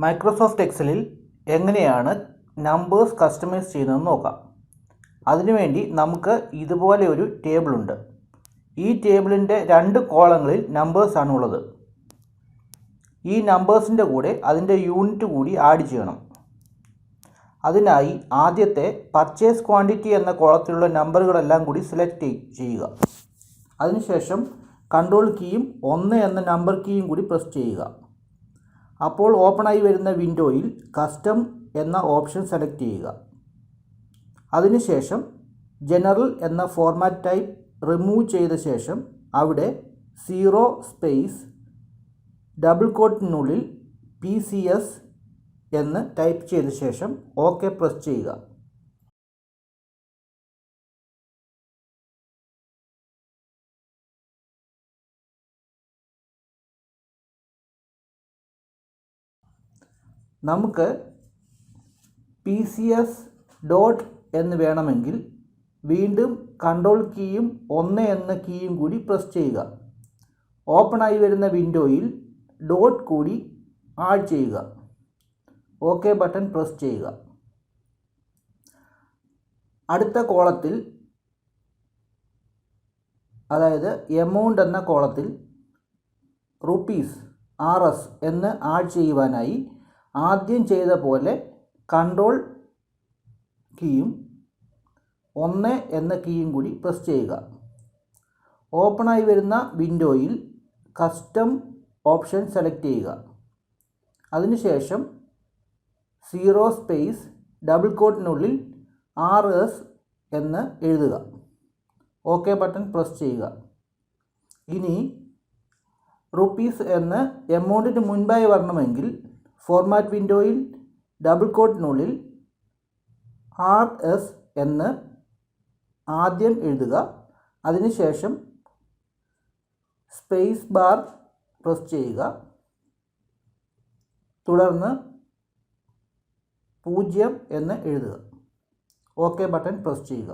Microsoft എക്സലിൽ എങ്ങനെയാണ് numbers customise ചെയ്യുന്നതെന്ന് നോക്കാം. അതിനുവേണ്ടി നമുക്ക് ഇതുപോലെ ഒരു ടേബിൾ ഉണ്ട്. ഈ ടേബിളിൻ്റെ 2 കോളങ്ങളിൽ നമ്പേഴ്സാണ് ഉള്ളത്. ഈ നമ്പേഴ്സിൻ്റെ കൂടെ അതിൻ്റെ യൂണിറ്റ് കൂടി ആഡ് ചെയ്യണം. അതിനായി ആദ്യത്തെ പർച്ചേസ് ക്വാണ്ടിറ്റി എന്ന കോളത്തിലുള്ള നമ്പറുകളെല്ലാം കൂടി സെലക്ട് ചെയ്യുക. അതിനുശേഷം കൺട്രോൾ കീയും 1 എന്ന നമ്പർ കീയും കൂടി പ്രസ് ചെയ്യുക. അപ്പോൾ ഓപ്പണായി വരുന്ന വിൻഡോയിൽ കസ്റ്റം എന്ന ഓപ്ഷൻ സെലക്ട് ചെയ്യുക. അതിനുശേഷം ജനറൽ എന്ന ഫോർമാറ്റ് ടൈപ്പ് റിമൂവ് ചെയ്ത ശേഷം അവിടെ 0 സ്പേസ് ഡബിൾ കോട്ടിനുള്ളിൽ PCS എന്ന് ടൈപ്പ് ചെയ്ത ശേഷം ഓക്കെ പ്രസ് ചെയ്യുക. നമുക്ക് PCS ഡോട്ട് എന്ന് വേണമെങ്കിൽ വീണ്ടും കൺട്രോൾ കീയും 1 എന്ന കീയും കൂടി പ്രസ് ചെയ്യുക. ഓപ്പണായി വരുന്ന വിൻഡോയിൽ ഡോട്ട് കൂടി ആഡ് ചെയ്യുക. ഓക്കെ ബട്ടൺ പ്രസ് ചെയ്യുക. അടുത്ത കോളത്തിൽ, അതായത് എമൗണ്ട് എന്ന കോളത്തിൽ റുപ്പീസ് RS എന്ന് ആഡ് ചെയ്യുവാനായി ആദ്യം ചെയ്ത പോലെ കൺട്രോൾ കീയും 1 എന്ന കീയും കൂടി പ്രസ് ചെയ്യുക. ഓപ്പണായി വരുന്ന വിൻഡോയിൽ കസ്റ്റം ഓപ്ഷൻ സെലക്ട് ചെയ്യുക. അതിനുശേഷം 0 സ്പേസ് ഡബിൾ കോട്ടിനുള്ളിൽ RS എന്ന് എഴുതുക. ഓക്കെ ബട്ടൺ പ്രസ് ചെയ്യുക. ഇനി റുപ്പീസ് എന്ന് എമൗണ്ടിന് മുൻപായി വരണമെങ്കിൽ ഫോർമാറ്റ് വിൻഡോയിൽ ഡബിൾ കോട്ടിനുള്ളിൽ RS എന്ന് ആദ്യം എഴുതുക. അതിനുശേഷം സ്പേസ് ബാർ പ്രസ് ചെയ്യുക. തുടർന്ന് 0 എന്ന് എഴുതുക. ഓക്കെ ബട്ടൺ പ്രസ് ചെയ്യുക.